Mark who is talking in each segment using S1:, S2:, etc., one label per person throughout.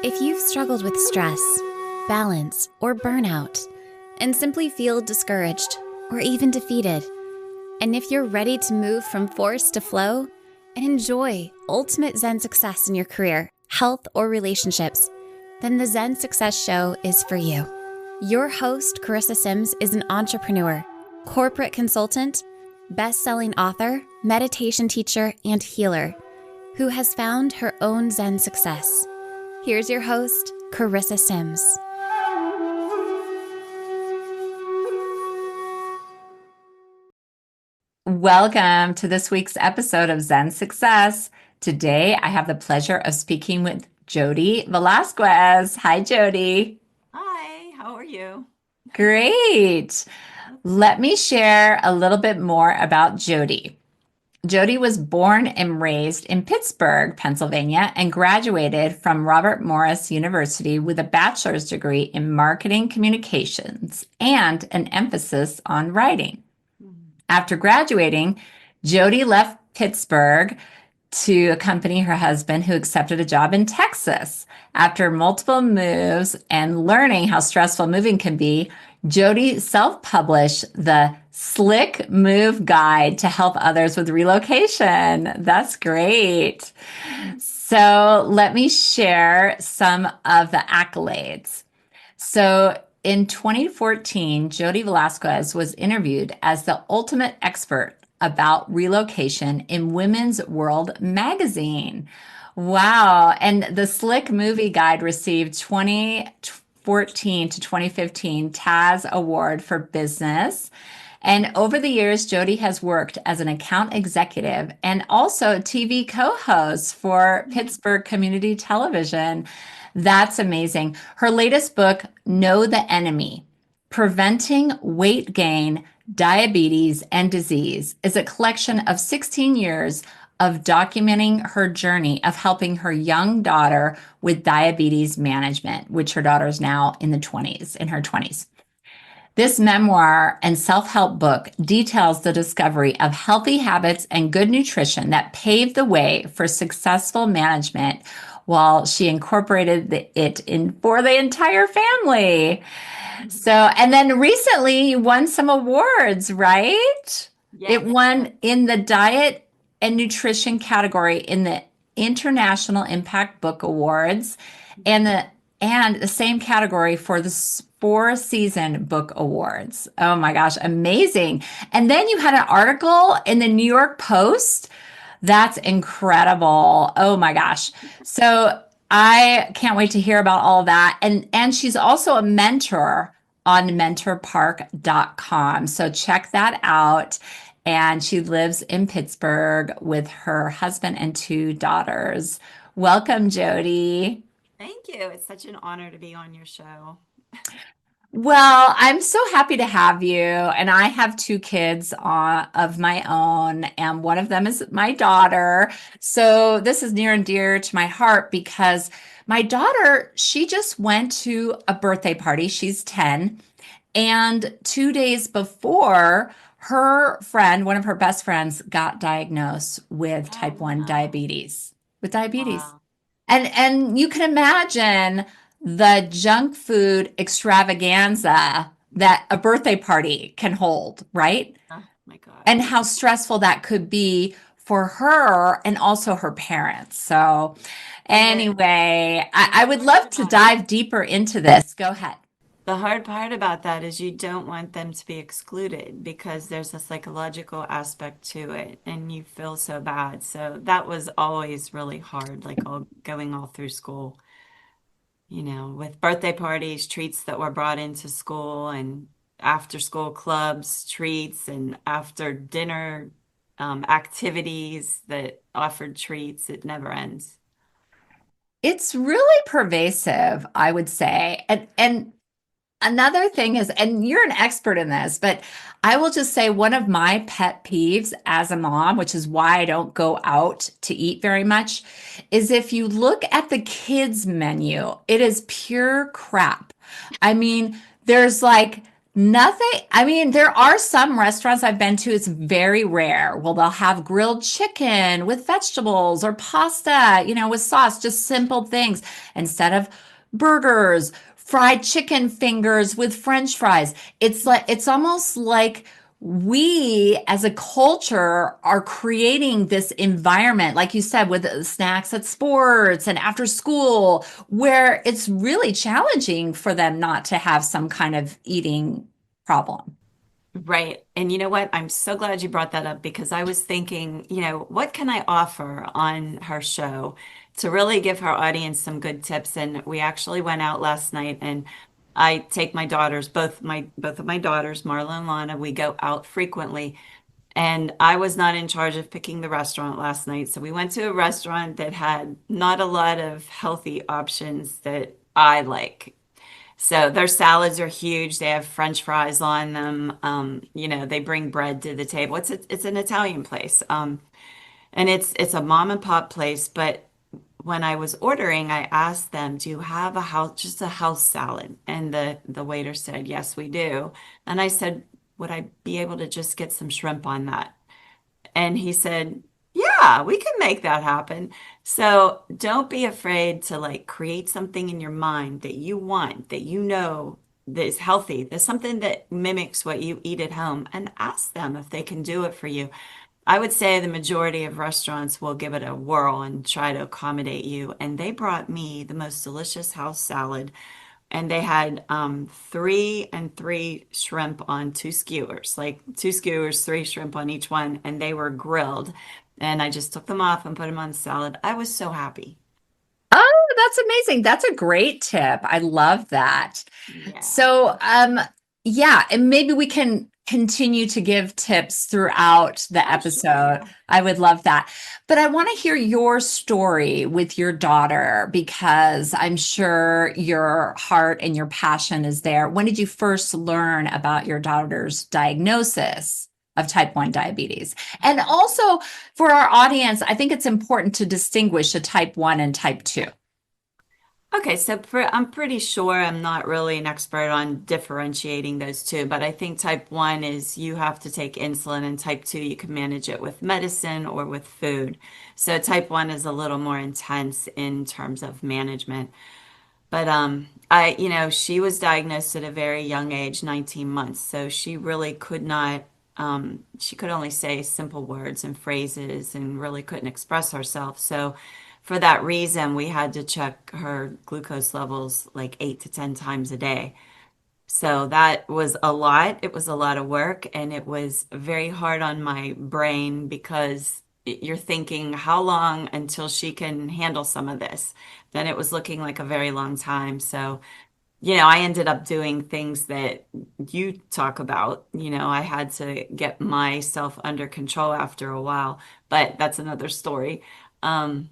S1: If you've struggled with stress, balance, or burnout, and simply feel discouraged or even defeated, and if you're ready to move from force to flow and enjoy ultimate Zen success in your career, health, or relationships, then the Zen Success Show is for you. Your host, Carissa Sims, is an entrepreneur, corporate consultant, best-selling author, meditation teacher, and healer who has found her own Zen success. Here's your host, Carissa Sims.
S2: Welcome to this week's episode of Zen Success. Today, I have the pleasure of speaking with Jodi Velazquez. Hi, Jodi.
S3: Hi, how are you?
S2: Great. Let me share a little bit more about Jodi. Jodi was born and raised in Pittsburgh, Pennsylvania, and graduated from Robert Morris University with a bachelor's degree in marketing communications and an emphasis on writing. After graduating, Jodi left Pittsburgh to accompany her husband, who accepted a job in Texas. After multiple moves and learning how stressful moving can be, Jodi self-published the Slick Move Guide to help others with relocation. That's great. So let me share some of the accolades. So in 2014, Jodi Velazquez was interviewed as the ultimate expert about relocation in Women's World magazine. Wow. And the Slick Movie Guide received 2014 to 2015 Taz Award for Business. And over the years, Jodi has worked as an account executive and also TV co-host for Pittsburgh Community Television. That's amazing. Her latest book, Know the Enemy: Preventing Weight Gain, Diabetes, and Disease, is a collection of 16 years of documenting her journey of helping her young daughter with diabetes management, which her daughter is now in her 20s. This memoir and self-help book details the discovery of healthy habits and good nutrition that paved the way for successful management while she incorporated it in for the entire family. So, and then recently you won some awards, right?
S3: Yes.
S2: It won in the diet and nutrition category in the International Impact Book Awards and the same category for the Four Season Book Awards. Oh my gosh, amazing. And then you had an article in the New York Post. That's incredible. Oh my gosh. So I can't wait to hear about all that. And she's also a mentor on mentorpark.com. So check that out. And she lives in Pittsburgh with her husband and two daughters. Welcome, Jodi.
S3: Thank you. It's such an honor to be on your show.
S2: Well, I'm so happy to have you. And I have two kids of my own, and one of them is my daughter. So this is near and dear to my heart because my daughter, she just went to a birthday party. She's 10. And 2 days before, her friend, one of her best friends, got diagnosed with
S3: Oh,
S2: type 1
S3: wow.
S2: diabetes, with diabetes.
S3: Wow.
S2: And you can imagine the junk food extravaganza that a birthday party can hold, right?
S3: Oh, my God.
S2: And how stressful that could be for her and also her parents. So
S3: And the,
S2: anyway,
S3: and the
S2: I would
S3: hard part
S2: love to
S3: about it,
S2: dive deeper into this. Go ahead.
S3: the hard part about that is you don't want them to be excluded because there's a psychological aspect to it and you feel so bad. So that was always really hard, like going all through school, with birthday parties, treats that were brought into school and after school clubs, treats, and after dinner activities that offered treats. It never ends.
S2: It's really pervasive, I would say. And another thing is, and you're an expert in this, but I will just say one of my pet peeves as a mom, which is why I don't go out to eat very much, is if you look at the kids menu, it is pure crap. I mean, there's like Nothing. I mean, there are some restaurants I've been to, it's very rare. Well, they'll have grilled chicken with vegetables or pasta, with sauce, just simple things instead of burgers, fried chicken fingers with French fries. It's almost like we as a culture are creating this environment, like you said, with snacks at sports and after school, where it's really challenging for them not to have some kind of eating problem.
S3: Right. And you know what? I'm so glad you brought that up because I was thinking, what can I offer on her show to really give her audience some good tips? And we actually went out last night and I take my daughters, both of my daughters, Marla and Lana, we go out frequently. And I was not in charge of picking the restaurant last night. So we went to a restaurant that had not a lot of healthy options that I like. So their salads are huge. They have French fries on them. They bring bread to the table. It's an Italian place. And it's a mom and pop place. But when I was ordering, I asked them, "Do you have just a house salad?" And the waiter said, "Yes, we do." And I said, "Would I be able to just get some shrimp on that?" And he said, "Yeah, we can make that happen." So don't be afraid to like create something in your mind that you want, that you know that is healthy. There's something that mimics what you eat at home and ask them if they can do it for you. I would say the majority of restaurants will give it a whirl and try to accommodate you. And they brought me the most delicious house salad and they had three and three shrimp on two skewers, like two skewers, three shrimp on each one, and they were grilled. And I just took them off and put them on the salad. I was so happy.
S2: Oh, that's amazing. That's a great tip. I love that.
S3: Yeah,
S2: So, yeah, and maybe we can continue to give tips throughout the
S3: for
S2: episode.
S3: sure.
S2: I would love that. But I want to hear your story with your daughter because I'm sure your heart and your passion is there. When did you first learn about your daughter's diagnosis of type 1 diabetes? And also for our audience, I think it's important to distinguish a type 1 and type 2.
S3: Okay, so I'm pretty sure I'm not really an expert on differentiating those two, but I think type 1 is you have to take insulin, and type 2 you can manage it with medicine or with food. So type 1 is a little more intense in terms of management. But she was diagnosed at a very young age, 19 months. So she really could not, she could only say simple words and phrases and really couldn't express herself. So for that reason, we had to check her glucose levels like 8 to 10 times a day. So that was a lot. It was a lot of work and it was very hard on my brain because you're thinking, how long until she can handle some of this? Then it was looking like a very long time. So, I ended up doing things that you talk about. I had to get myself under control after a while, but that's another story. Um,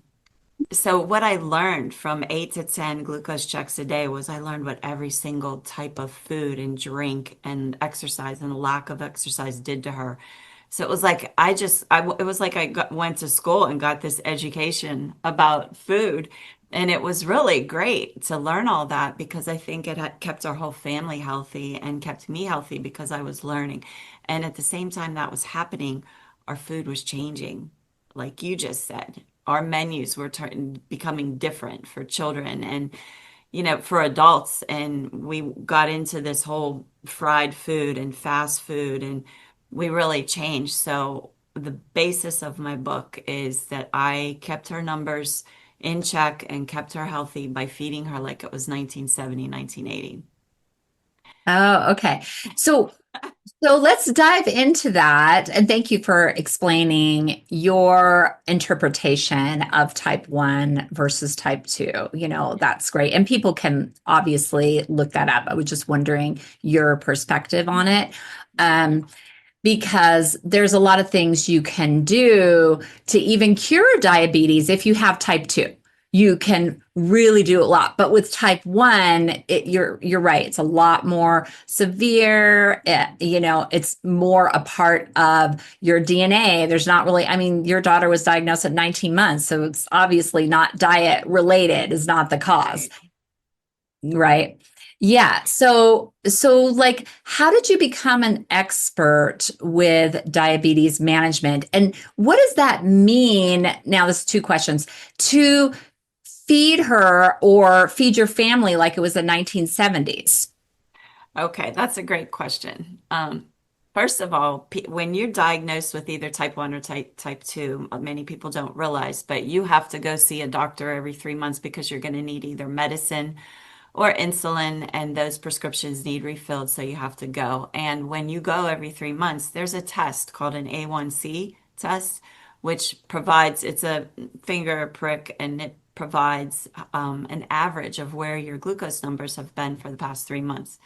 S3: so what I learned from 8 to 10 glucose checks a day was I learned what every single type of food and drink and exercise and lack of exercise did to her. So it was like it was like went to school and got this education about food. And it was really great to learn all that because I think it had kept our whole family healthy and kept me healthy because I was learning. And at the same time that was happening, our food was changing. Like you just said, our menus were becoming different for children and for adults. And we got into this whole fried food and fast food, and we really changed. So the basis of my book is that I kept her numbers in check and kept her healthy by feeding her like it was 1970, 1980.
S2: Oh, okay. So So let's dive into that. And thank you for explaining your interpretation of type 1 versus type 2. That's great. And people can obviously look that up. I was just wondering your perspective on it. Um, because there's a lot of things you can do to even cure diabetes if you have type 2. You can really do a lot, but with type 1, you're right, it's a lot more severe. It's more a part of your DNA. There's not really, I mean, your daughter was diagnosed at 19 months, so it's obviously not diet related, is not the cause.
S3: Right.
S2: Right. Yeah. So like how did you become an expert with diabetes management? And what does that mean? Now, there's two questions. To feed her or feed your family like it was the 1970s.
S3: Okay, that's a great question. First of all, when you're diagnosed with either type 1 or type 2, many people don't realize, but you have to go see a doctor every 3 months because you're going to need either medicine or insulin, and those prescriptions need refilled, so you have to go. And when you go every 3 months, there's a test called an A1C test, which provides, it's a finger prick, and it provides an average of where your glucose numbers have been for the past 3 months.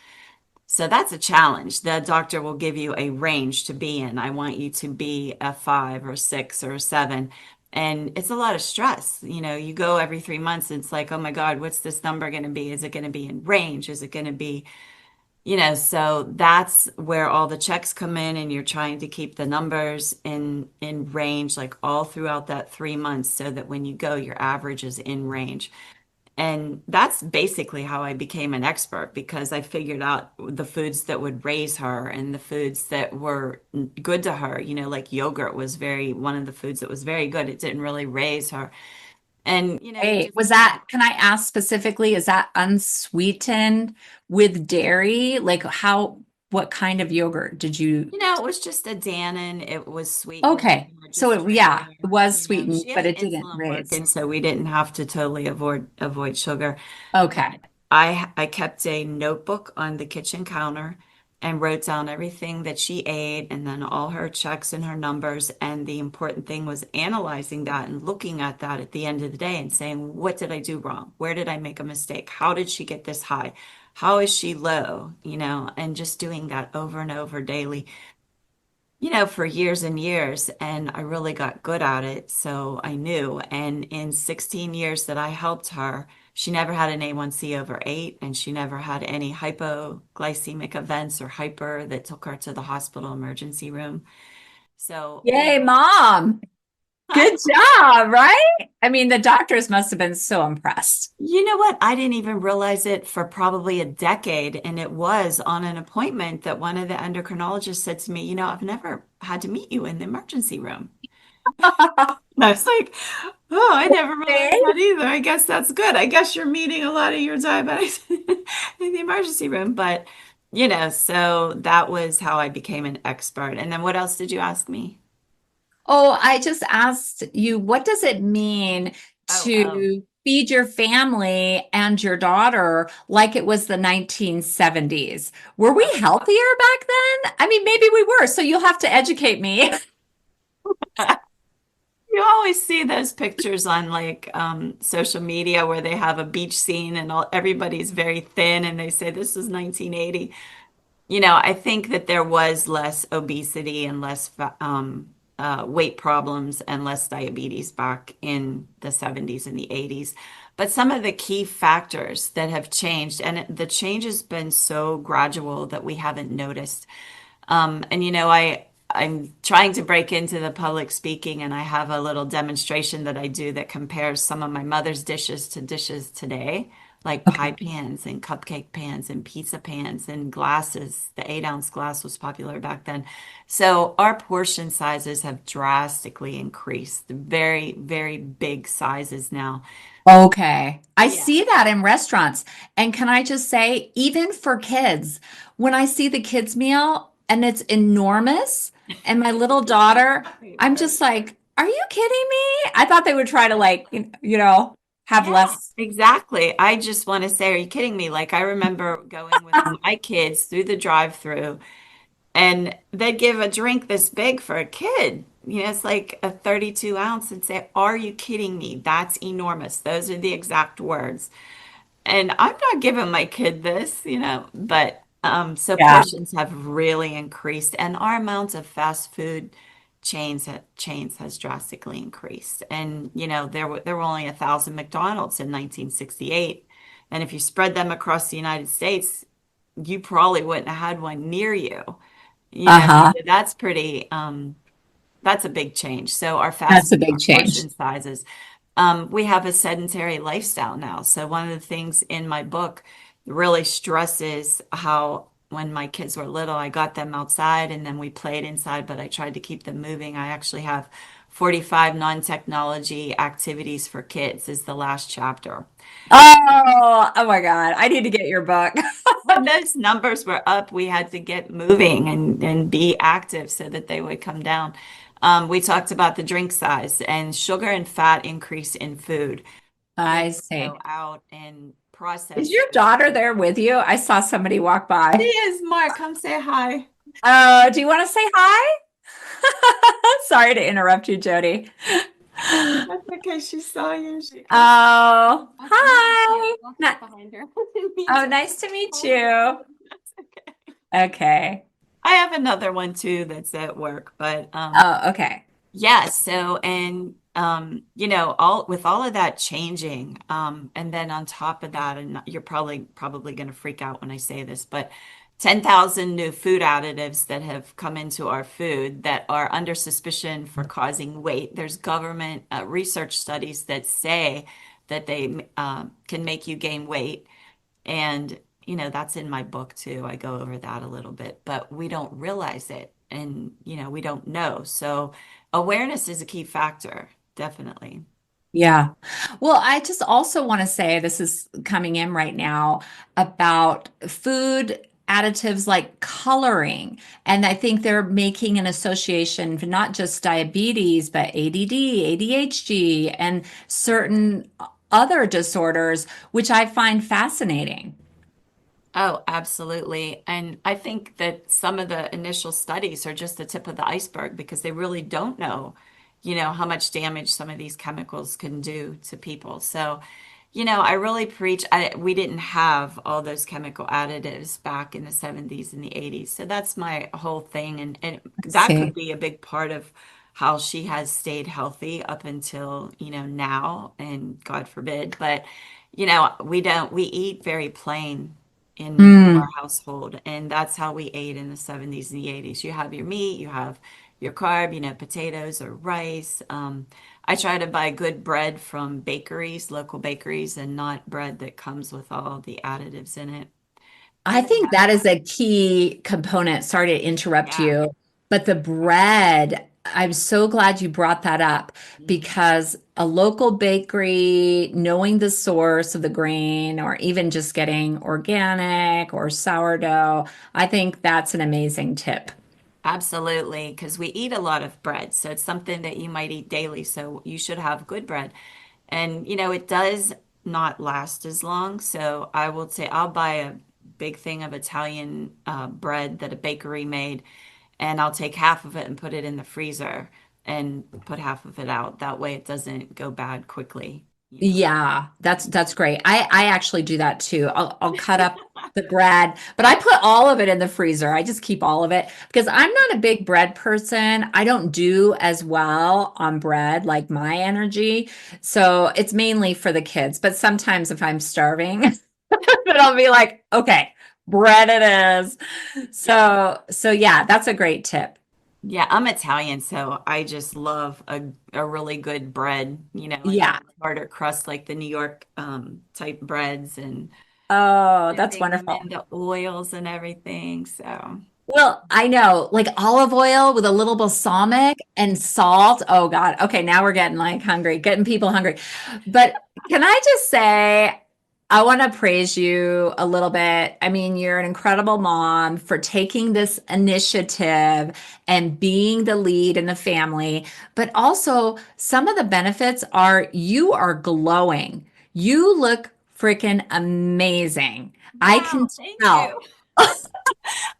S3: So that's a challenge. The doctor will give you a range to be in. I want you to be a 5 or 6 or a 7. And it's a lot of stress. You go every 3 months, and it's like, oh my God, what's this number going to be? Is it going to be in range? Is it going to be, so that's where all the checks come in, and you're trying to keep the numbers in range, like all throughout that 3 months, so that when you go, your average is in range. And that's basically how I became an expert, because I figured out the foods that would raise her and the foods that were good to her. Like yogurt was one of the foods that was very good. It didn't really raise her. And, you
S2: Hey,
S3: just,
S2: was that, can I ask specifically, is that unsweetened with dairy? Like what kind of yogurt did you?
S3: it was just a Dannon. It was sweetened,
S2: Okay. So
S3: just
S2: yeah,
S3: sugar.
S2: it was sweetened,
S3: She
S2: but
S3: had
S2: it didn't
S3: insulin
S2: raise.
S3: working, so we didn't have to totally avoid sugar.
S2: Okay.
S3: I kept a notebook on the kitchen counter and wrote down everything that she ate, and then all her checks and her numbers. And the important thing was analyzing that and looking at that at the end of the day and saying, what did I do wrong? Where did I make a mistake? How did she get this high? How is she low? And just doing that over and over daily, for years and years. And I really got good at it. So I knew. And in 16 years that I helped her, she never had an A1C over 8, and she never had any hypoglycemic events or hyper that took her to the hospital emergency room. So,
S2: Yay, mom. Good job, right? I mean, the doctors must have been so impressed.
S3: you know what? I didn't even realize it for probably a decade. And it was on an appointment that one of the endocrinologists said to me, I've never had to meet you in the emergency room. And I was like, oh, I never realized
S2: Okay.
S3: that either. I guess that's good. I guess you're meeting a lot of your diabetics in the emergency room. But, so that was how I became an expert. And then what else did you ask me?
S2: Oh, I just asked you, what does it mean
S3: Oh,
S2: to feed your family and your daughter like it was the 1970s? Were we
S3: oh.
S2: healthier back then? I mean, maybe we were, so you'll have to educate me.
S3: You always see those pictures on like social media where they have a beach scene, and everybody's very thin, and they say this is 1980. I think that there was less obesity and less weight problems and less diabetes back in the 70s and the 80s. But some of the key factors that have changed, and the change has been so gradual that we haven't noticed. And I'm trying to break into the public speaking, and I have a little demonstration that I do that compares some of my mother's dishes to dishes today, like pie
S2: Okay.
S3: pans and cupcake pans and pizza pans and glasses. The 8-ounce glass was popular back then. So our portion sizes have drastically increased, very, very big sizes now.
S2: Okay. I
S3: Yeah.
S2: see that in restaurants. And can I just say, even for kids, when I see the kids' meal and it's enormous, and my little daughter, I'm just like, are you kidding me? I thought they would try to like, have
S3: Yeah,
S2: less.
S3: exactly. I just want to say, are you kidding me? Like, I remember going with my kids through the drive-through, and they'd give a drink this big for a kid. It's like a 32 ounce, and say, are you kidding me? That's enormous. Those are the exact words. And I'm not giving my kid this, but so
S2: Yeah.
S3: portions have really increased, and our amount of fast food chains has drastically increased. And there were only 1,000 McDonald's in 1968, and if you spread them across the United States, you probably wouldn't have had one near you.
S2: Uh-huh.
S3: So that's a big change. So our
S2: That's
S3: fast
S2: a
S3: food,
S2: big
S3: our
S2: change.
S3: portion sizes. We have a sedentary lifestyle now. So one of the things in my book really stresses how when my kids were little, I got them outside and then we played inside, but I tried to keep them moving. I actually have 45 non-technology activities for kids is the last chapter.
S2: Oh my God. I need to get your book.
S3: When those numbers were up, we had to get moving and be active so that they would come down. We talked about the drink size and sugar and fat increase in food. Kids
S2: I see.
S3: go out and
S2: Is
S3: process
S2: your
S3: sugar.
S2: daughter there with you? I saw somebody walk
S3: She
S2: by.
S3: is, Mark. Come say hi.
S2: Do you want to say hi? Sorry to interrupt you, Jody.
S3: That's okay. She saw you. She, hi.
S2: Oh,
S3: I
S2: hi.
S3: walked up behind her. I didn't mean
S2: Oh,
S3: to
S2: nice to meet
S3: hold her.
S2: you.
S3: That's okay.
S2: Okay.
S3: I have another one too that's at work, but
S2: Oh, okay.
S3: yeah, so and all with all of that changing, and then on top of that, and you're probably going to freak out when I say this, but 10,000 new food additives that have come into our food that are under suspicion for causing weight. There's government research studies that say that they can make you gain weight. And, that's in my book too. I go over that a little bit, but we don't realize it and, we don't know. So awareness is a key factor, definitely.
S2: Yeah. Well, I just also want to say this is coming in right now about food additives like coloring. And I think they're making an association for not just diabetes, but ADD, ADHD, and certain other disorders, which I find fascinating.
S3: Oh, absolutely. And I think that some of the initial studies are just the tip of the iceberg because they really don't know, how much damage some of these chemicals can do to people. So, I really preach, we didn't have all those chemical additives back in the 70s and the 80s. So that's my whole thing. And that could
S2: See.
S3: be a big part of how she has stayed healthy up until, now, and God forbid. But, we eat very plain in our
S2: Mm.
S3: household. And that's how we ate in the 70s and the 80s. You have your meat, you have your carb, potatoes or rice. I try to buy good bread from bakeries, local bakeries, and not bread that comes with all the additives in it.
S2: I
S3: And then
S2: think that is a key component. Sorry to interrupt
S3: yeah.
S2: you, but the bread, I'm so glad you brought that up
S3: Mhm.
S2: because a local bakery, knowing the source of the grain, or even just getting organic or sourdough, I think that's an amazing tip.
S3: Absolutely, because we eat a lot of bread. So it's something that you might eat daily. So you should have good bread. And, it does not last as long. So I will say I'll buy a big thing of Italian bread that a bakery made, and I'll take half of it and put it in the freezer and put half of it out. That way it doesn't go bad quickly.
S2: Yeah, that's great. I actually do that too. I'll cut up the bread, but I put all of it in the freezer. I just keep all of it because I'm not a big bread person. I don't do as well on bread like my energy. So it's mainly for the kids. But sometimes if I'm starving, then I'll be like, okay, bread it is. So yeah, that's a great tip.
S3: Yeah, I'm Italian, so I just love a really good bread, and not
S2: Yeah.
S3: a harder crust like the New York type breads and
S2: Oh, that's
S3: dipping them
S2: wonderful.
S3: in the oils and everything. So
S2: Well, I know, like olive oil with a little balsamic and salt. Oh God. Okay, now we're getting like hungry, getting people hungry. But can I just say, I want to praise you a little bit. I mean, you're an incredible mom for taking this initiative and being the lead in the family. But also, some of the benefits are you are glowing. You look freaking amazing. I can
S3: wow, thank
S2: tell.
S3: you.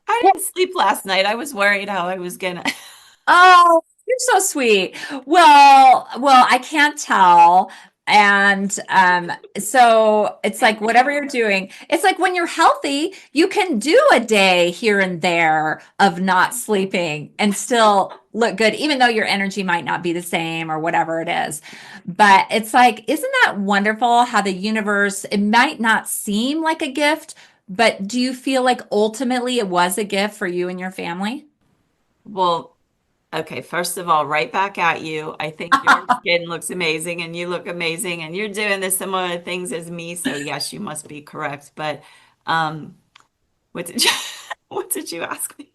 S3: I didn't sleep last night. I was worried how I was gonna.
S2: Oh, you're so sweet. I can't tell. And so it's like
S3: Thank
S2: whatever
S3: you.
S2: you're doing, it's like when you're healthy, you can do a day here and there of not sleeping and still look good, even though your energy might not be the same or whatever it is. But it's like, isn't that wonderful how the universe, it might not seem like a gift, but do you feel like ultimately it was a gift for you and your family?
S3: Well, okay, first of all, right back at you. I think your skin looks amazing and you look amazing and you're doing the similar things as me. So yes, you must be correct. But Um, what did you what did you ask me?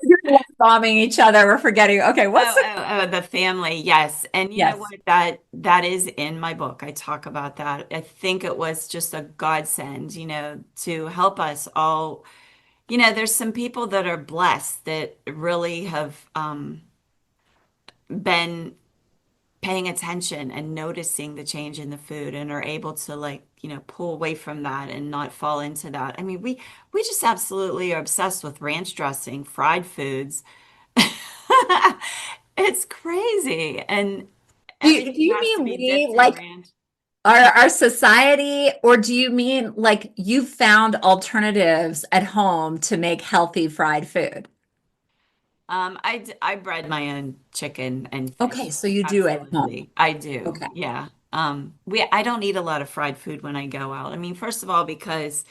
S2: You're love bombing each other. We're forgetting. Okay, what's the
S3: The family, yes. And you know
S2: yes?
S3: what? That is in my book. I talk about that. I think it was just a godsend, to help us all. There's some people that are blessed that really have been paying attention and noticing the change in the food and are able to like, pull away from that and not fall into that. I mean, we just absolutely are obsessed with ranch dressing, fried foods. It's crazy. And
S2: Do
S3: everything
S2: you
S3: has to
S2: mean
S3: be
S2: we
S3: dipped in
S2: like
S3: ranch.
S2: our society, or do you mean like you found alternatives at home to make healthy fried food?
S3: I bred my own chicken and
S2: Okay,
S3: fish.
S2: so you do at home.
S3: Absolutely. I do.
S2: Okay.
S3: Yeah. I don't eat a lot of fried food when I go out. I mean, first of all, because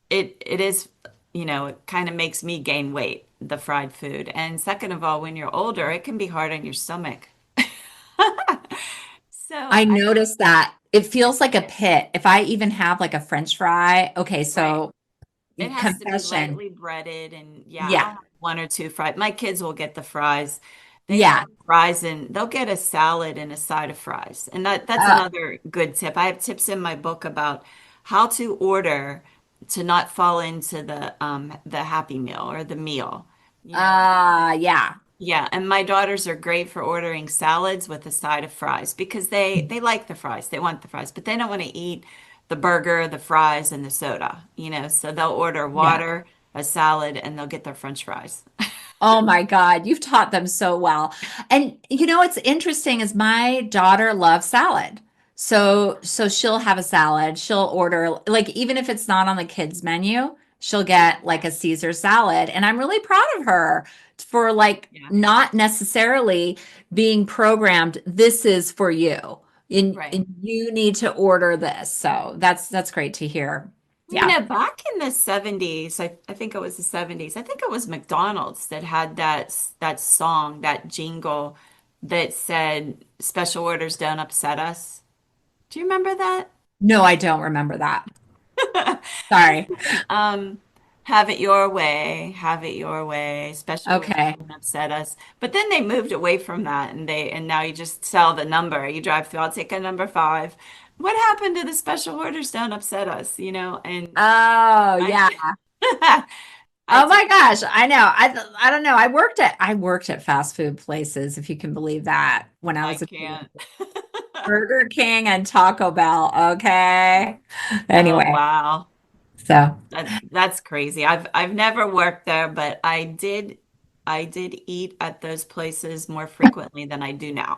S3: it is, it kind of makes me gain weight, the fried food. And second of all, when you're older, it can be hard on your stomach. So
S2: I
S3: I,
S2: noticed that it feels like a pit. If I even have like a French fry, okay,
S3: right.
S2: so
S3: It has to be
S2: confession.
S3: lightly breaded, and yeah, I'll
S2: Yeah.
S3: have one or two fries. My kids will get the fries. They
S2: Yeah.
S3: love fries, and they'll get a salad and a side of fries. And that's
S2: Uh,
S3: another good tip. I have tips in my book about how to order to not fall into the Happy Meal or the meal. You know,
S2: yeah.
S3: yeah, and my daughters are great for ordering salads with a side of fries because they like the fries. They want the fries, but they don't want to eat the burger, the fries, and the soda, so they'll order
S2: Yeah.
S3: water, a salad, and they'll get their French fries.
S2: Oh my God, you've taught them so well. And what's interesting is my daughter loves salad. So she'll have a salad. She'll order like even if it's not on the kids menu, she'll get like a Caesar salad. And I'm really proud of her for like
S3: Yeah,
S2: not necessarily being programmed, this is for you.
S3: right.
S2: And you need to order this. So that's great to hear. Yeah.
S3: Back in the 70s, I think it was the 70s, I think it was McDonald's that had that song, that jingle that said, "Special orders don't upset us." Do you remember that?
S2: No, I don't remember that. Sorry.
S3: Um, have it your way, have it your way. Special orders
S2: Okay.
S3: don't upset us. But then they moved away from that, and now you just tell the number. You drive through, I'll take a number five. What happened to the special orders don't upset us, And
S2: Oh,
S3: I
S2: yeah.
S3: t I
S2: Oh
S3: t
S2: my gosh, I know. I don't know. I worked at fast food places, if you can believe that, when I
S3: I
S2: was a kid.
S3: can't.
S2: Burger King and Taco Bell. Okay.
S3: Oh
S2: Anyway,
S3: wow.
S2: so
S3: That's crazy. I've never worked there, but I did eat at those places more frequently than I do now.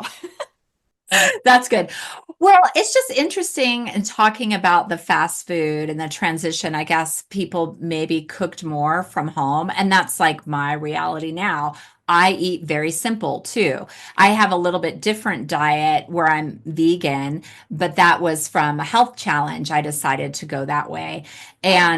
S2: that's good. Well, it's just interesting in talking about the fast food and the transition. I guess people maybe cooked more from home, and that's like my reality now. I eat very simple too. I have a little bit different diet where I'm vegan, but that was from a health challenge. I decided to go that way.
S3: Oh,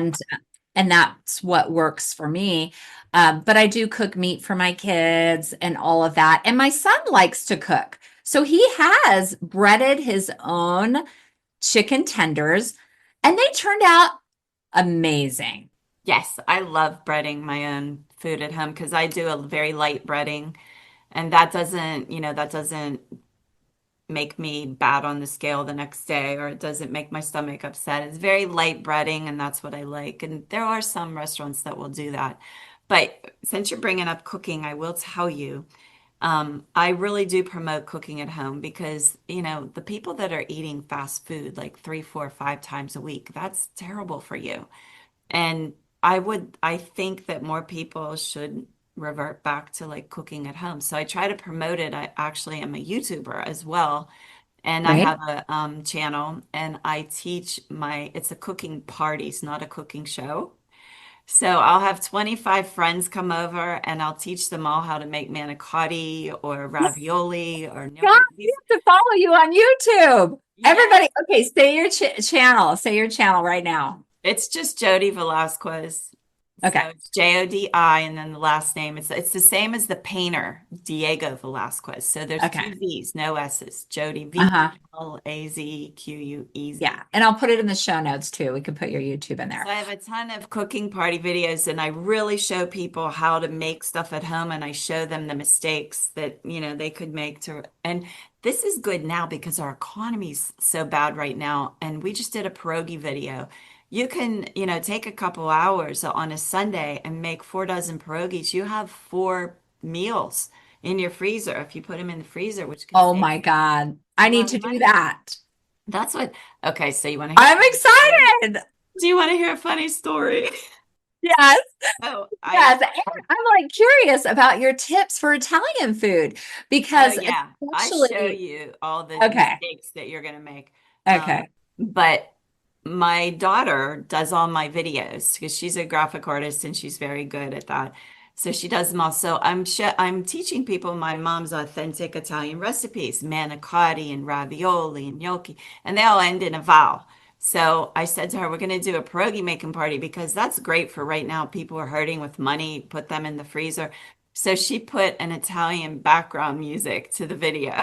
S2: And that's what works for me. But I do cook meat for my kids and all of that. And my son likes to cook. So he has breaded his own chicken tenders, and they turned out amazing.
S3: yes, I love breading my own food at home because I do a very light breading, and that doesn't make me bad on the scale the next day, or it doesn't make my stomach upset. It's very light breading, and that's what I like. And there are some restaurants that will do that. But since you're bringing up cooking, I will tell you, I really do promote cooking at home because, the people that are eating fast food like three, four, five times a week, that's terrible for you. And I think that more people should revert back to like cooking at home. So I try to promote it. I actually am a YouTuber as well. And I
S2: Right?
S3: have a channel and I teach it's a cooking parties, not a cooking show. So I'll have 25 friends come over and I'll teach them all how to make manicotti or ravioli or
S2: God,
S3: gnocchi.
S2: we have to follow you on YouTube.
S3: Yes,
S2: Everybody, okay, say your channel. Say your channel right now.
S3: it's just Jodi Velazquez. So
S2: Okay.
S3: it's Jodi, and then the last name. It's the same as the painter, Diego Velazquez. So there's
S2: Okay.
S3: two V's, no S's. Jodi,
S2: Uh-huh.
S3: Velazquez.
S2: Yeah. And I'll put it in the show notes too. We could put your YouTube in
S3: So
S2: there.
S3: I have a ton of cooking party videos, and I really show people how to make stuff at home, and I show them the mistakes that, they could make and this is good now because our economy's so bad right now. And we just did a pierogi video. You can, take a couple hours on a Sunday and make 4 dozen pierogies. You have 4 meals in your freezer if you put them in the freezer, which can
S2: Oh
S3: save
S2: my God.
S3: a
S2: I
S3: lot
S2: need
S3: of
S2: to do
S3: money.
S2: that.
S3: That's what, okay, so you want to hear a
S2: I'm
S3: funny story?
S2: excited.
S3: Do you want to hear a funny story?
S2: Yes.
S3: Oh,
S2: Yes. And I'm like curious about your tips for Italian food
S3: oh
S2: because
S3: yeah, I show
S2: especially,
S3: you all the
S2: okay.
S3: mistakes that you're gonna make.
S2: Okay.
S3: But my daughter does all my videos because she's a graphic artist and she's very good at that. So she does them all. So I'm teaching people my mom's authentic Italian recipes, manicotti and ravioli and gnocchi, and they all end in a vowel. So I said to her, we're going to do a pierogi making party because that's great for right now. People are hurting with money, put them in the freezer. So she put an Italian background music to the video.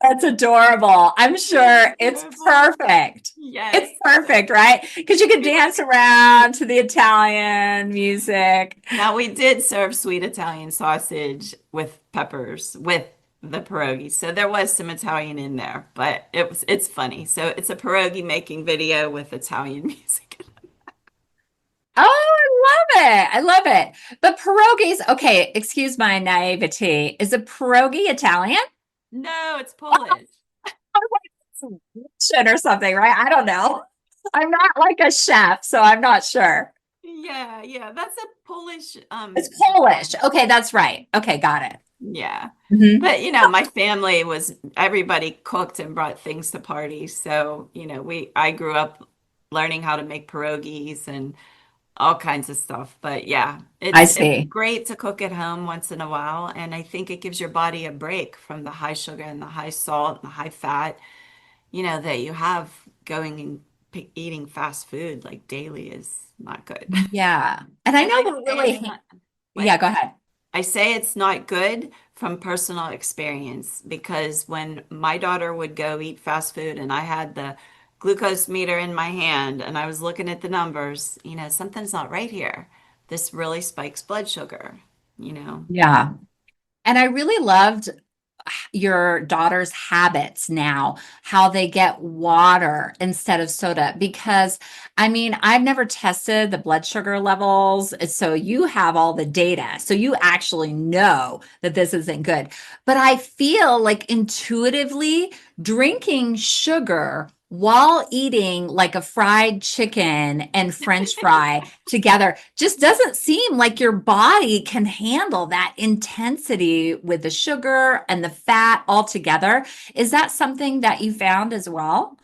S2: That's adorable. I'm
S3: It's
S2: sure it's
S3: adorable.
S2: perfect.
S3: Yes.
S2: It's perfect, right? Because you can
S3: We were
S2: dance around to the Italian music.
S3: Now we did serve sweet Italian sausage with peppers with the pierogi. So there was some Italian in there, but it's funny. So it's a pierogi making video with Italian music.
S2: Oh, I love it. I love it. But pierogies, okay, excuse my naivety. Is a pierogi Italian?
S3: No, it's Polish.
S2: Russian or something, right? I don't know. I'm not like a chef, so I'm not sure.
S3: Yeah, yeah. That's a Polish
S2: It's Polish.
S3: brand.
S2: Okay, that's right. Okay, got it.
S3: Yeah.
S2: Mhm.
S3: But my family was everybody cooked and brought things to parties. So, I grew up learning how to make pierogies and all kinds of stuff. But yeah,
S2: I
S3: it's
S2: see.
S3: great to cook at home once in a while, and I think it gives your body a break from the high sugar and the high salt and the high fat, that you have going and eating fast food like daily is not good.
S2: Yeah. And I
S3: And
S2: know
S3: I
S2: we're
S3: say it's
S2: really,
S3: not
S2: yeah,
S3: what?
S2: go ahead.
S3: I say it's not good from personal experience because when my daughter would go eat fast food and I had the glucose meter in my hand and I was looking at the numbers, something's not right here. This really spikes blood sugar, you know.
S2: Yeah. And I really loved your daughter's habits now, how they get water instead of soda. Because I mean, I've never tested the blood sugar levels. So you have all the data. So you actually know that this isn't good. But I feel like intuitively drinking sugar while eating like a fried chicken and French fry together just doesn't seem like your body can handle that intensity with the sugar and the fat all together. Is that something that you found as well?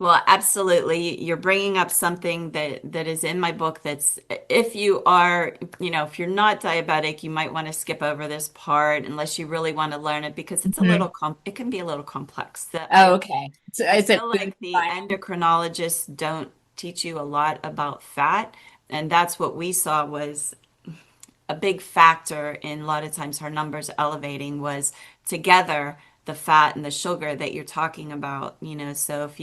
S3: Well, absolutely. You're bringing up something that is in my book that's if you are, if you're not diabetic, you might want to skip over this part unless you really want to learn it because it's a little
S2: Mhm.
S3: it can be a little complex.
S2: Oh, okay. So
S3: I
S2: is it
S3: feel
S2: food
S3: like the
S2: finance?
S3: endocrinologists don't teach you a lot about fat, and that's what we saw was a big factor in a lot of times her numbers elevating was together the fat and the sugar that you're talking about, so if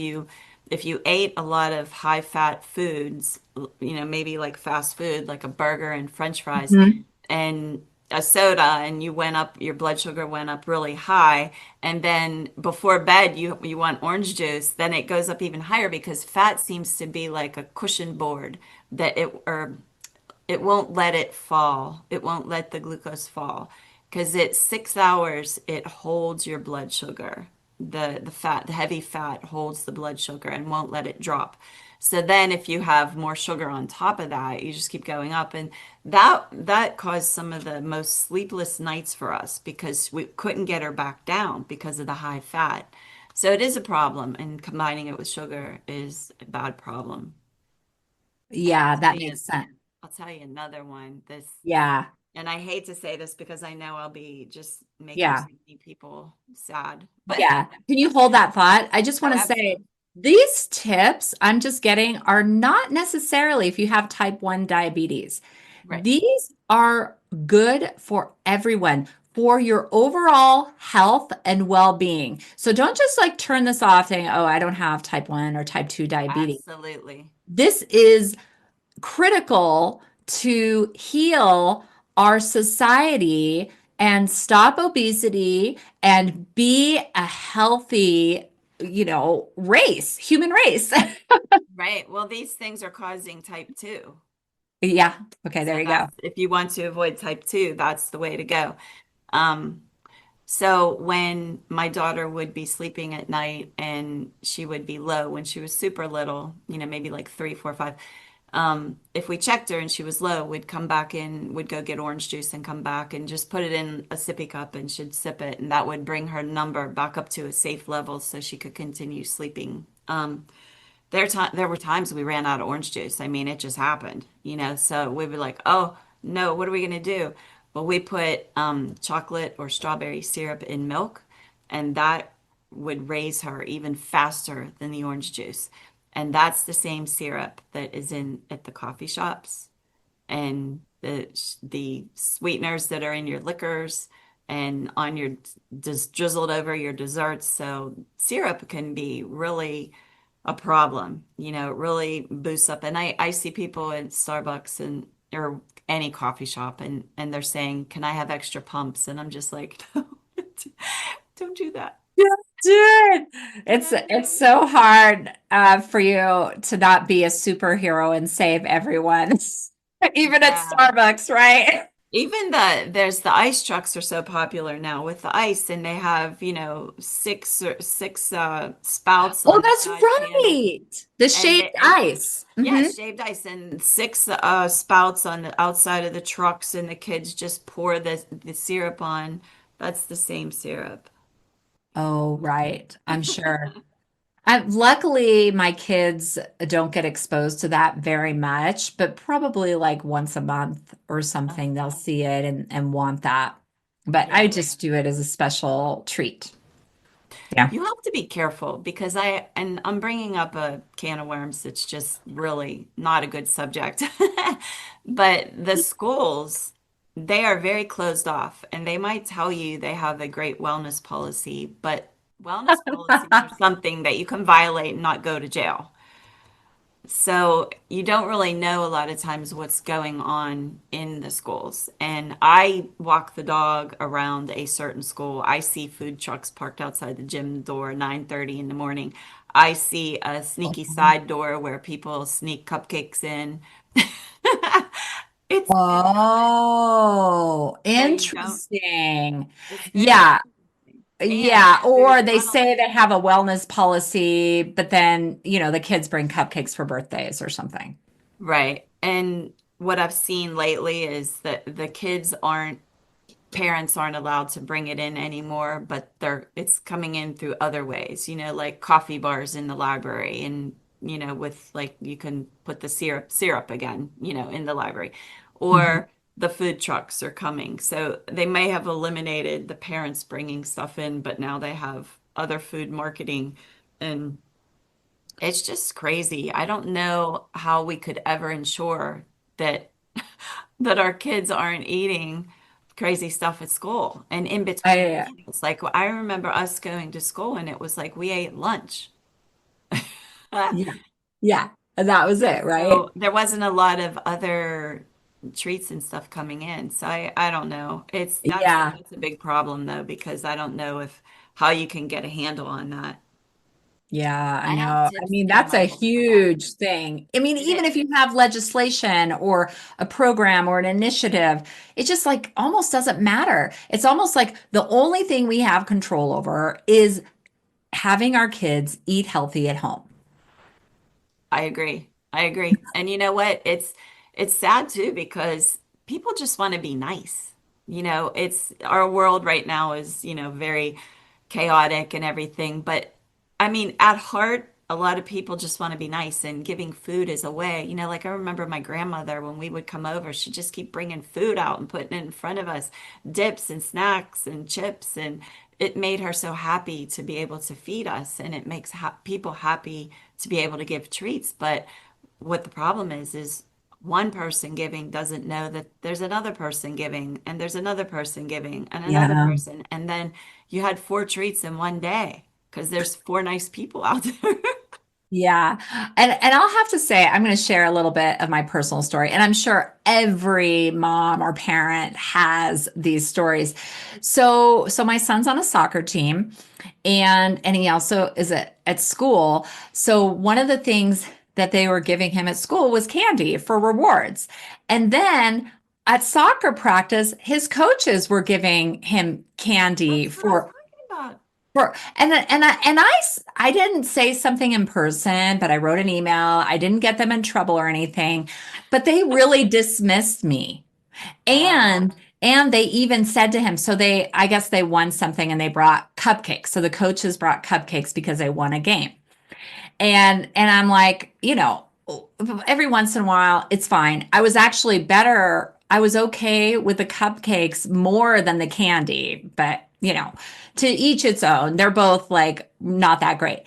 S3: you ate a lot of high fat foods, maybe like fast food, like a burger and french fries
S2: Mhm.
S3: and a soda and you went up your blood sugar went up really high and then before bed you want orange juice, then it goes up even higher because fat seems to be like a cushion board that it won't let it fall. It won't let the glucose fall because it's 6 hours. It holds your blood sugar. The fat, the heavy fat holds the blood sugar and won't let it drop. So then if you have more sugar on top of that, you just keep going up. And that caused some of the most sleepless nights for us because we couldn't get her back down because of the high fat. So it is a problem, and combining it with sugar is a bad problem. And
S2: Yeah, that makes sense.
S3: I'll tell you another one.
S2: Yeah.
S3: And I hate to say this because I know I'll be just making
S2: Yeah.
S3: so many people sad, but
S2: Yeah. Can you hold that thought? I just
S3: oh,
S2: want to say
S3: absolutely.
S2: These tips I'm just getting are not necessarily if you have type 1 diabetes.
S3: Right.
S2: These are good for everyone, for your overall health and well-being. So don't just like turn this off saying, oh, I don't have type 1 or type 2 diabetes.
S3: Absolutely.
S2: This is critical to heal our society and stop obesity and be a healthy, human race.
S3: Right. Well, these things are causing type 2.
S2: Yeah. Okay,
S3: So
S2: there you go.
S3: that's if you want to avoid type 2, that's the way to go. Um, so when my daughter would be sleeping at night and she would be low when she was super little, maybe like 3, 4, 5. If we checked her and she was low, we'd come back in, we'd go get orange juice and come back and just put it in a sippy cup and she'd sip it. And that would bring her number back up to a safe level so she could continue sleeping. There were times we ran out of orange juice. I mean, it just happened, so we'd be like, oh no, what are we gonna do? Well, we put chocolate or strawberry syrup in milk, and that would raise her even faster than the orange juice. And that's the same syrup that is in at the coffee shops and the sweeteners that are in your liquors and on your just drizzled over your desserts. So syrup can be really a problem. It really boosts up. And I see people in Starbucks and or any coffee shop and they're saying, "Can I have extra pumps?" And I'm just like, "No, don't do that.
S2: Yeah, do it.
S3: Do
S2: It's
S3: not do
S2: it's
S3: it."
S2: so hard for you to not be a superhero and save everyone, even at
S3: Yeah.
S2: Starbucks, right?
S3: Even there's the ice trucks are so popular now with the ice and they have, six spouts
S2: Oh,
S3: on the
S2: that's
S3: side panel
S2: right. The
S3: and
S2: shaved ice.
S3: yeah,
S2: Hmm.
S3: shaved ice and six spouts on the outside of the trucks and the kids just pour the syrup on. That's the same syrup.
S2: Oh, right. I'm sure. Luckily, my kids don't get exposed to that very much, but probably like once a month or something, they'll
S3: Uh-huh.
S2: see it and want that. But I
S3: Yeah.
S2: just do it as a special treat. Yeah.
S3: You have to be careful because and I'm bringing up a can of worms that's just really not a good subject. But the schools, they are very closed off and they might tell you they have a great wellness policy, but wellness policies are something that you can violate and not go to jail. So you don't really know a lot of times what's going on in the schools. And I walk the dog around a certain school. I see food trucks parked outside the gym door 9:30 in the morning. I see a sneaky side door where people sneak cupcakes in. It's
S2: Oh,
S3: so you don't,
S2: interesting.
S3: it's very
S2: Yeah.
S3: interesting. And
S2: Yeah.
S3: there's
S2: Or they
S3: not a
S2: say they have a wellness policy, but then, the kids bring cupcakes for birthdays or something.
S3: right. And what I've seen lately is that the kids aren't parents aren't allowed to bring it in anymore, but it's coming in through other ways, like coffee bars in the library and with like you can put the syrup again, in the library.
S2: Mhm.
S3: Or the food trucks are coming. So they may have eliminated the parents bringing stuff in, but now they have other food marketing and it's just crazy. I don't know how we could ever ensure that that our kids aren't eating crazy stuff at school and in between
S2: I,
S3: meals. Like I remember us going to school and it was like we ate lunch.
S2: yeah. Yeah. And that was it, right?
S3: So there wasn't a lot of other treats and stuff coming in. So I don't know. It's
S2: Yeah.
S3: that's a big problem though, because I don't know if how you can get a handle on that.
S2: Yeah, I
S3: I have
S2: know. I
S3: tips
S2: mean,
S3: in
S2: that's
S3: my
S2: a
S3: book for that.
S2: huge thing. I mean,
S3: It
S2: even if
S3: is.
S2: you have legislation or a program or an initiative, it just like almost doesn't matter. It's almost like the only thing we have control over is having our kids eat healthy at home.
S3: I agree. I agree. And you know what? It's sad too because people just want to be nice. It's our world right now is, very chaotic and everything, but I mean, at heart, a lot of people just want to be nice and giving food is a way. Like I remember my grandmother when we would come over, she'd just keep bringing food out and putting it in front of us, dips and snacks and chips and it made her so happy to be able to feed us, and it makes people happy to be able to give treats. But what the problem is one person giving doesn't know that there's another person giving, and there's another person giving, and another
S2: Yeah.
S3: person. And then you had four treats in one day because there's four nice people out there.
S2: Yeah. And I'll have to say, I'm going to share a little bit of my personal story. And I'm sure every mom or parent has these stories. So my son's on a soccer team and he also is at school. So one of the things that they were giving him at school was candy for rewards. And then at soccer practice, his coaches were giving him candy
S3: That's what I'm
S2: for
S3: talking about.
S2: I didn't say something in person, but I wrote an email. I didn't get them in trouble or anything, but they really dismissed me.
S3: Uh,
S2: And they even said to him, so I guess they won something and they brought cupcakes. So the coaches brought cupcakes because they won a game. And I'm like, every once in a while, it's fine. I was actually better. I was okay with the cupcakes more than the candy, but to each its own. They're both like not that great.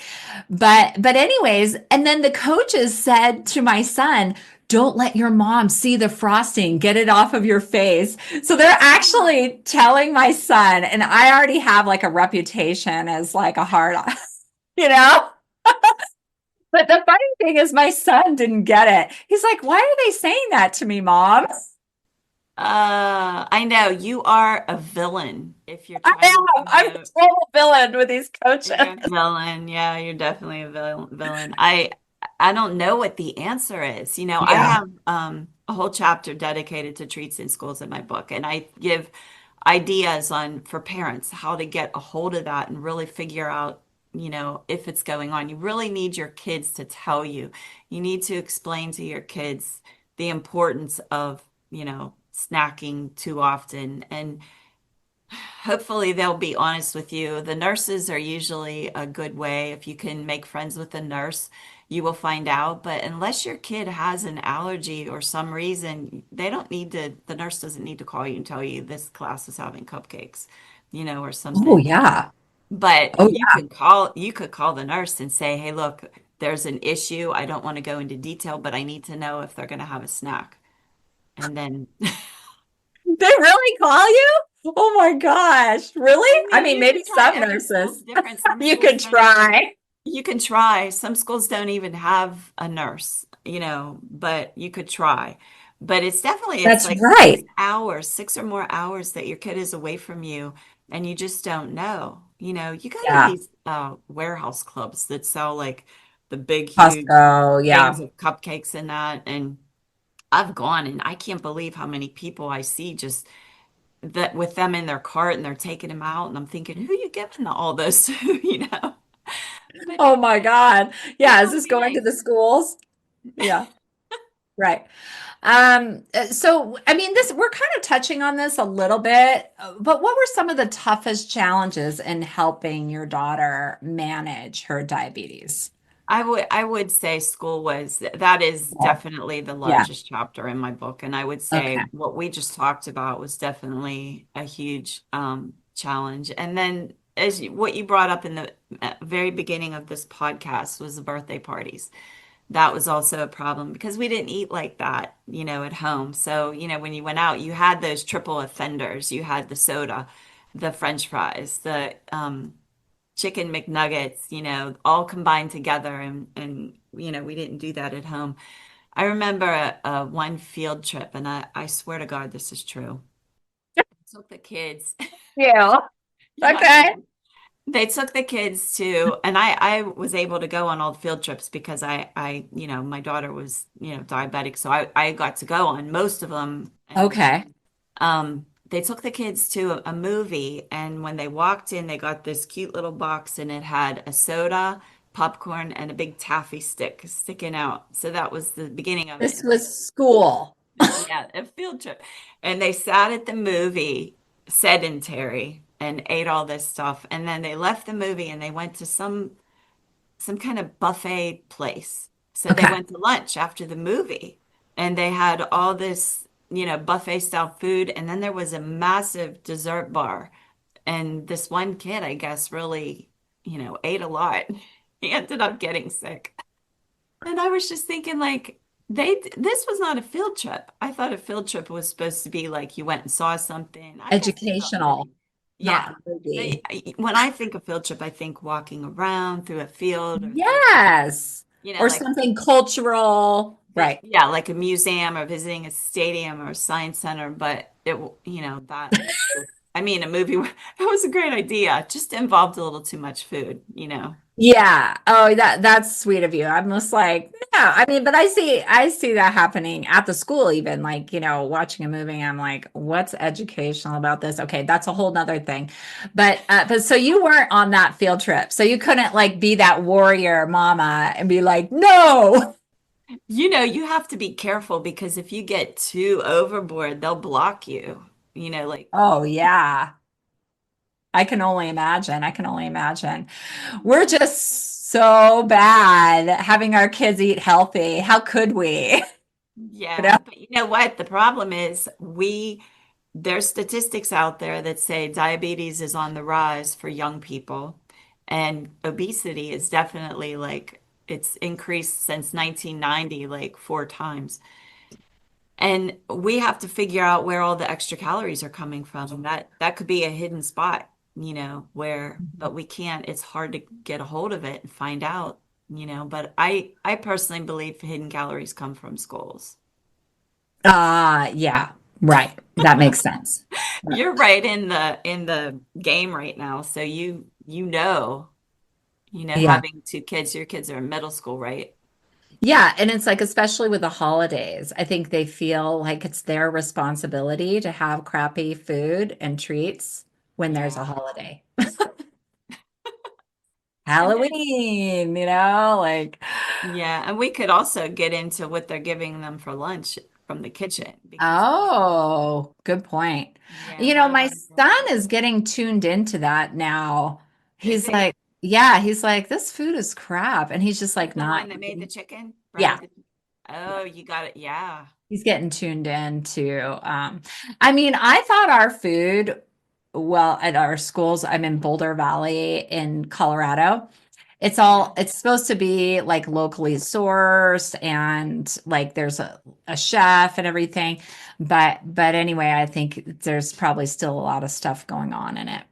S2: But anyways, and then the coaches said to my son, don't let your mom see the frosting. Get it off of your face. So they're actually telling my son, and I already have like a reputation as like a hard, you know? But the funny thing is, my son didn't get it. He's like, why are they saying that to me, mom?
S3: I know you are a villain if you're
S2: I
S3: trying to
S2: am. I'm a
S3: promote.
S2: total villain with these coaches.
S3: You're a villain. Yeah, you're definitely a villain. I don't know what the answer is. I
S2: Yeah.
S3: have a whole chapter dedicated to treats in schools in my book, and I give ideas on for parents how to get a hold of that and really figure out, if it's going on. You really need your kids to tell you. You need to explain to your kids the importance of, snacking too often, and hopefully they'll be honest with you. The nurses are usually a good way. If you can make friends with a nurse, you will find out. But unless your kid has an allergy or some reason, the nurse doesn't need to call you and tell you this class is having cupcakes, or
S2: Oh,
S3: something.
S2: yeah.
S3: But
S2: Oh,
S3: you could call the nurse and say, "Hey, look, there's an issue. I don't want to go into detail, but I need to know if they're going to have a snack." And then
S2: they really call you? Oh my gosh.
S3: I
S2: Really? I
S3: mean,
S2: mean,
S3: you can
S2: maybe
S3: try.
S2: some
S3: Every school's
S2: nurses.
S3: different. Some
S2: You
S3: schools
S2: could
S3: don't even,
S2: try.
S3: you can try. Some schools don't even have a nurse, but you could try. But it's
S2: That's
S3: like
S2: right.
S3: 6 hours, 6 or more hours that your kid is away from you, and you just don't know. You go to
S2: Yeah.
S3: these warehouse clubs that sell like the big, huge
S2: Costco.
S3: things
S2: Yeah.
S3: of cupcakes and that. And I've gone and I can't believe how many people I see just that with them in their cart and they're taking them out. And I'm thinking, who you giving all those to, But
S2: Oh my God. Yeah. Is
S3: people are
S2: this going to
S3: being
S2: the schools? Yeah. Right. So I mean, we're kind of touching on this a little bit, but what were some of the toughest challenges in helping your daughter manage her diabetes?
S3: I would say school was that is
S2: Oh,
S3: definitely the
S2: yeah.
S3: largest chapter in my book. And I would say
S2: Okay.
S3: what we just talked about was definitely a huge challenge. And then what you brought up in the very beginning of this podcast was the birthday parties. That was also a problem because we didn't eat like that, at home. So, when you went out, you had those triple offenders. You had the soda, the French fries, the chicken McNuggets, all combined together. And we didn't do that at home. I remember one field trip, and I swear to God, this is true. Took the kids.
S2: Yeah.
S3: You have to.
S2: Okay.
S3: They took the kids to, and I was able to go on all the field trips because my daughter was, diabetic. So I got to go on most of them. And
S2: Okay.
S3: they took the kids to a movie. And when they walked in, they got this cute little box and it had a soda, popcorn, and a big taffy stick sticking out. So that was the beginning of it.
S2: This was school.
S3: Yeah, a field trip. And they sat at the movie sedentary and ate all this stuff. And then they left the movie and they went to some kind of buffet place. So they
S2: Okay.
S3: went to lunch after the movie and they had all this, buffet style food. And then there was a massive dessert bar. And this one kid, I guess, really, ate a lot. He ended up getting sick. And I was just thinking, like, this was not a field trip. I thought a field trip was supposed to be like you went and saw something. I guess they saw a
S2: Educational,
S3: movie.
S2: not
S3: Yeah.
S2: a movie.
S3: When I think of field trip, I think walking around through a field or through,
S2: Yes. Or
S3: like,
S2: something cultural. Right.
S3: yeah, like a museum or visiting a stadium or a science center. But that was just, I mean, a movie, that was a great idea. Just involved a little too much food.
S2: Yeah. Oh, that's sweet of you. I'm just like, no, I mean, but I see that happening at the school even, like, watching a movie, I'm like, what's educational about this? Okay, that's a whole nother thing. But so you weren't on that field trip. So you couldn't like be that warrior mama and be like, no.
S3: You have to be careful because if you get too overboard, they'll block you. Like,
S2: Oh yeah. I can only imagine. I can only imagine. We're just so bad having our kids eat healthy. How could we? You know?
S3: yeah, but you know what? The problem is there's statistics out there that say diabetes is on the rise for young people, and obesity is definitely like it's increased since 1990 like 4 times. And we have to figure out where all the extra calories are coming from. And that could be a hidden spot, but we can't, it's hard to get a hold of it and find out. But I personally believe hidden calories come from schools.
S2: Yeah, right. That makes sense.
S3: You're right in the game right now. So
S2: Yeah.
S3: having 2 kids, your kids are in middle school, right?
S2: Yeah. And it's like, especially with the holidays, I think they feel like it's their responsibility to have crappy food and treats when there's a
S3: Yeah.
S2: holiday.
S3: And then
S2: Halloween, like,
S3: yeah, and we could also get into what they're giving them for lunch from the kitchen because
S2: oh, good point.
S3: yeah, a lot of
S2: My
S3: them
S2: son
S3: don't.
S2: is getting tuned into that now.
S3: Is
S2: He's
S3: he
S2: like, yeah, he's like, this food is crap. And he's just
S3: is
S2: like
S3: the
S2: not
S3: one that made the
S2: eating.
S3: chicken?
S2: Yeah.
S3: Breaded the Oh, you got it. Yeah.
S2: He's getting tuned into, I mean, I thought our food, well, at our schools, I'm in Boulder Valley in Colorado.
S3: Yeah.
S2: It's supposed to be like locally sourced and like there's a chef and everything. But anyway, I think there's probably still a lot of stuff going on in it.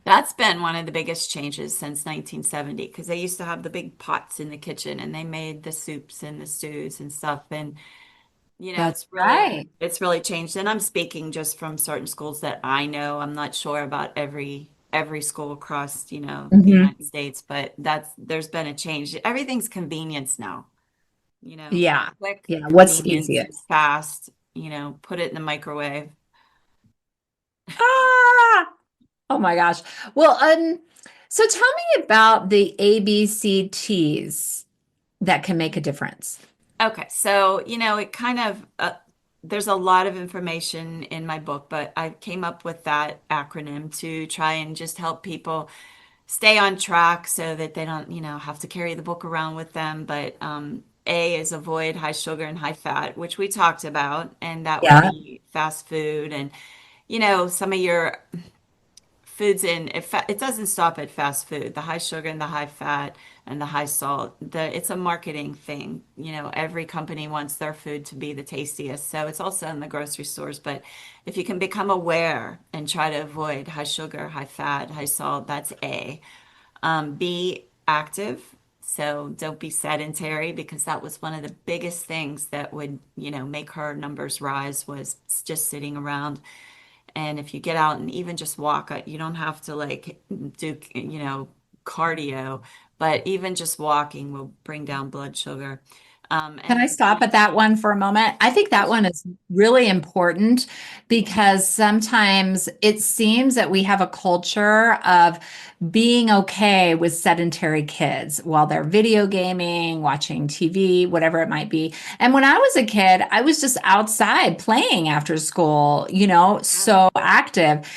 S3: That's been one of the biggest changes since 1970 because they used to have the big pots in the kitchen and they made the soups and the stews and stuff. And
S2: That's
S3: it's really
S2: right.
S3: it's really changed. And I'm speaking just from certain schools that I know. I'm not sure about every school across, the
S2: Mhm.
S3: United States, but there's been a change. Everything's convenience now,
S2: Yeah.
S3: quick
S2: Yeah. What's
S3: convenience,
S2: easiest?
S3: fast, put it in the microwave.
S2: Ah! Oh my gosh. Well, so tell me about the ABCTs that can make a difference.
S3: Okay, so it kind of there's a lot of information in my book, but I came up with that acronym to try and just help people stay on track so that they don't, have to carry the book around with them. But A is avoid high sugar and high fat, which we talked about, and that would
S2: Yeah.
S3: be fast food and some of your foods it doesn't stop at fast food. The high sugar and the high fat and the high salt, it's a marketing thing. Every company wants their food to be the tastiest. So it's also in the grocery stores. But if you can become aware and try to avoid high sugar, high fat, high salt, that's A. Be active. So don't be sedentary because that was one of the biggest things that would, make her numbers rise was just sitting around. And if you get out and even just walk, you don't have to like do, cardio, but even just walking will bring down blood sugar.
S2: Can I
S3: And
S2: stop at that one for a moment? I think that
S3: yes,
S2: one is really important because sometimes it seems that we have a culture of being okay with sedentary kids while they're video gaming, watching TV, whatever it might be. And when I was a kid, I was just outside playing after school,
S3: yeah.
S2: so active.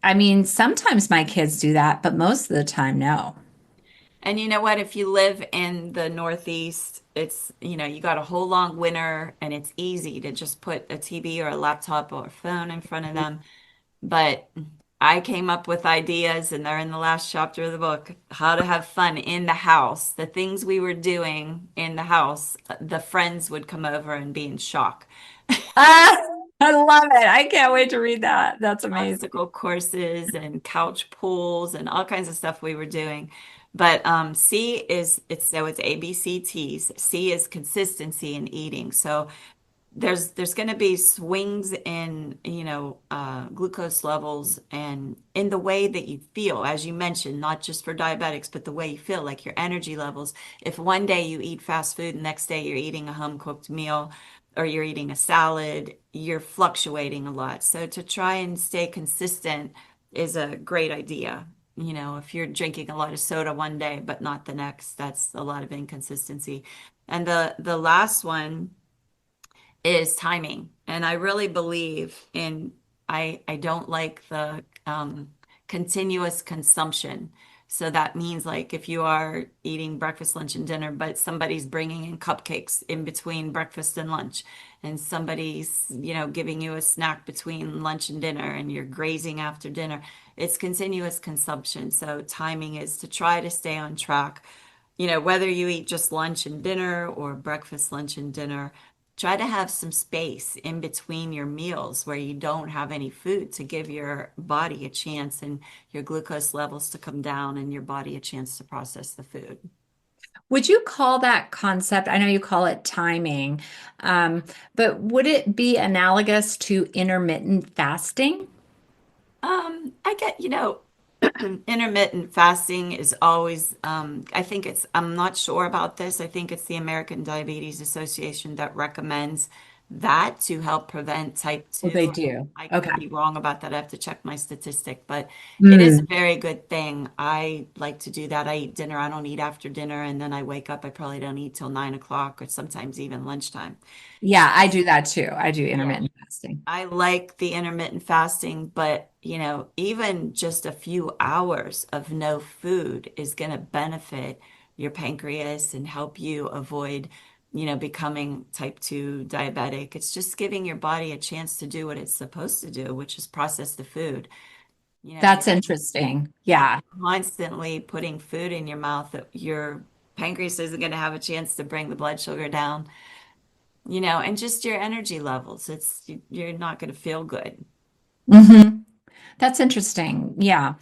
S2: I mean, sometimes my kids do that, but most of the time, no.
S3: And you know what? If you live in the Northeast, you got a whole long winter and it's easy to just put a TV or a laptop or a phone in front of them. But I came up with ideas, and they're in the last chapter of the book, how to have fun in the house. The things we were doing in the house, the friends would come over and be in shock.
S2: Ah, I love it. I can't wait to read that. That's amazing.
S3: Obstacle courses and couch pools and all kinds of stuff we were doing. But C is it's ABCTs. C is consistency in eating. So there's going to be swings in, glucose levels and in the way that you feel, as you mentioned, not just for diabetics, but the way you feel, like your energy levels. If one day you eat fast food, and next day you're eating a home cooked meal or you're eating a salad, you're fluctuating a lot. So to try and stay consistent is a great idea. If you're drinking a lot of soda one day, but not the next, that's a lot of inconsistency. And the last one is timing. And I really believe in I don't like the continuous consumption. So that means like if you are eating breakfast, lunch, and dinner, but somebody's bringing in cupcakes in between breakfast and lunch, and somebody's, giving you a snack between lunch and dinner, and you're grazing after dinner, it's continuous consumption. So timing is to try to stay on track. Whether you eat just lunch and dinner or breakfast, lunch, and dinner, try to have some space in between your meals where you don't have any food to give your body a chance and your glucose levels to come down and your body a chance to process the food.
S2: Would you call that concept, I know you call it timing, but would it be analogous to intermittent fasting?
S3: I get, intermittent fasting is always, I think I'm not sure about this. I think it's the American Diabetes Association that recommends that to help prevent type
S2: Oh, they
S3: 2.
S2: do.
S3: I
S2: Okay.
S3: could be wrong about that. I have to check my statistic, but it is a
S2: Mm.
S3: very good thing. I like to do that. I eat dinner. I don't eat after dinner, and then I wake up. I probably don't eat till 9 o'clock or sometimes even lunchtime.
S2: Yeah, I do that too. I do
S3: Yeah.
S2: intermittent fasting.
S3: I like the intermittent fasting, but even just a few hours of no food is going to benefit your pancreas and help you avoid, becoming type 2 diabetic. It's just giving your body a chance to do what it's supposed to do, which is process the food. If
S2: That's interesting.
S3: you're
S2: Yeah.
S3: constantly putting food in your mouth, that your pancreas isn't going to have a chance to bring the blood sugar down, and just your energy levels. You're not going to feel good.
S2: Hmm. That's interesting. Yeah.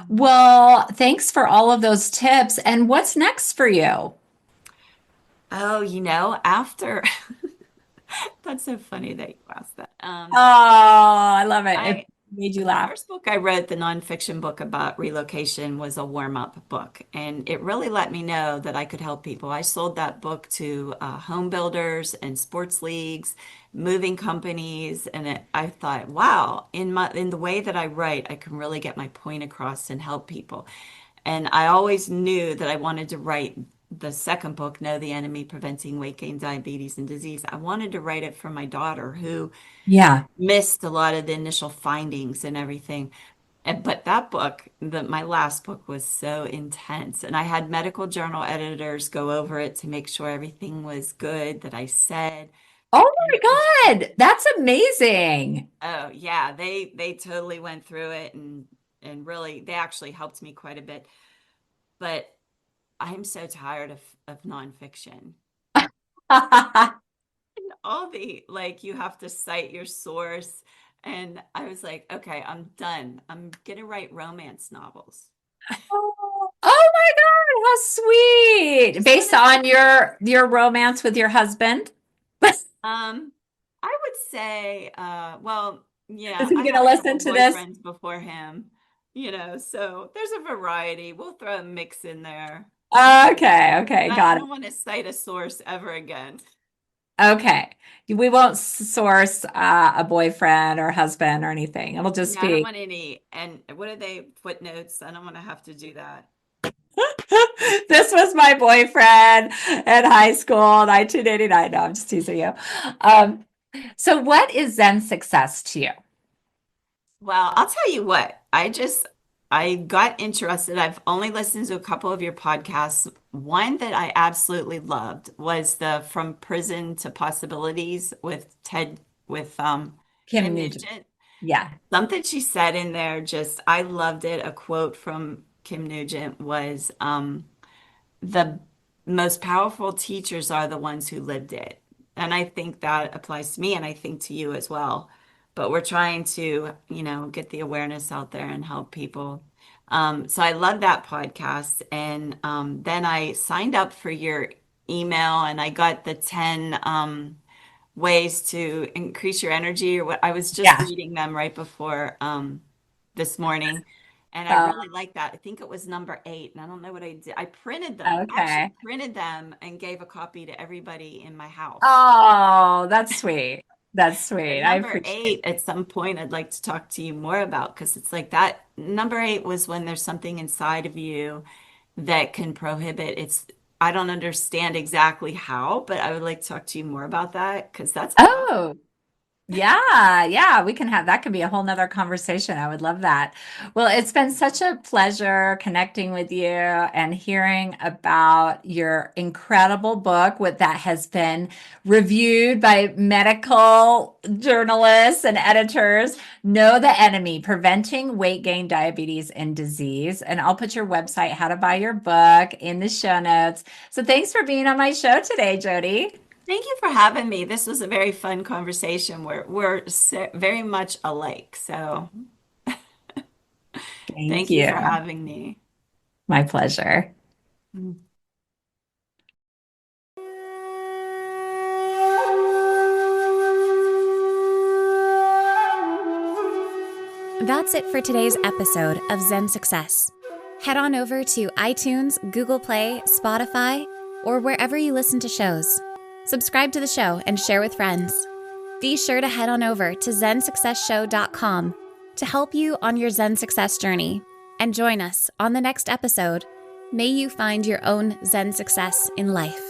S2: Well, thanks for all of those tips. And what's next for you?
S3: Oh, after that's so funny that you asked that.
S2: Oh, I love it. It
S3: I
S2: made you
S3: The
S2: laugh.
S3: first book I wrote, the nonfiction book about relocation, was a warm-up book, and it really let me know that I could help people. I sold that book to home builders and sports leagues, moving companies, and I thought, wow, in the way that I write, I can really get my point across and help people. And I always knew that I wanted to write the second book, Know the Enemy: Preventing Weight Gain, Diabetes, and Disease. I wanted to write it for my daughter who
S2: Yeah.
S3: missed a lot of the initial findings and everything. But that book, my last book, was so intense. And I had medical journal editors go over it to make sure everything was good that I said.
S2: Oh
S3: And it was,
S2: my God. That's amazing.
S3: oh yeah, they totally went through it and really they actually helped me quite a bit. But I'm so tired of nonfiction. All the like you have to cite your source. And I was like, okay, I'm done. I'm gonna write romance novels.
S2: Oh my God, how sweet.
S3: Just
S2: Based
S3: wanna,
S2: on your romance with your husband?
S3: I would say, well,
S2: Is
S3: yeah,
S2: he
S3: I
S2: going
S3: had
S2: to
S3: a couple
S2: listen to this?
S3: boyfriends before him, so there's a variety. We'll throw a mix in there.
S2: Okay, okay,
S3: But I
S2: got it.
S3: don't want to cite a source ever again.
S2: Okay. We won't source a boyfriend or husband or anything. It'll just
S3: Yeah, I don't
S2: be,
S3: want any. And what are they, footnotes? I don't want to have to do that.
S2: this was my boyfriend in high school, 1989. No, I'm just teasing you. Um, so what is Zen success to you?
S3: Well, I'll tell you what, I got interested. I've only listened to a couple of your podcasts. One that I absolutely loved was the From Prison to Possibilities with
S2: Kim
S3: Ken
S2: Nugent.
S3: Nugent.
S2: Yeah.
S3: Something she said in there, just, I loved it. A quote from Kim Nugent was, the most powerful teachers are the ones who lived it. And I think that applies to me and I think to you as well. But we're trying to, get the awareness out there and help people. So I love that podcast. And then I signed up for your email and I got the 10 ways to increase your energy or what I was just
S2: Yeah.
S3: reading them right before this morning. And I
S2: Oh,
S3: really like that. I think it was number 8, and I don't know what I did. I printed them. I actually
S2: okay.
S3: printed them and gave a copy to everybody in my house.
S2: Oh, that's sweet. That's
S3: But
S2: sweet. I
S3: number
S2: appreciate
S3: 8, at some point, I'd like to talk to you more about because it's like that. Number 8 was when there's something inside of you that can prohibit. I don't understand exactly how, but I would like to talk to you more about that because that's powerful.
S2: Oh, yeah, yeah, we can have that could be a whole nother conversation. I would love that. Well, it's been such a pleasure connecting with you and hearing about your incredible book with that has been reviewed by medical journalists and editors. Know the Enemy: Preventing Weight Gain, Diabetes, and Disease. And I'll put your website, how to buy your book, in the show notes. So thanks for being on my show today, Jodi.
S3: Thank you for having me. This was a very fun conversation. We're very much alike. So
S2: Thank
S3: thank you
S2: you.
S3: for having me.
S2: My pleasure.
S1: That's it for today's episode of Zen Success. Head on over to iTunes, Google Play, Spotify, or wherever you listen to shows. Subscribe to the show and share with friends. Be sure to head on over to ZenSuccessShow.com to help you on your Zen success journey. And join us on the next episode. May you find your own Zen success in life.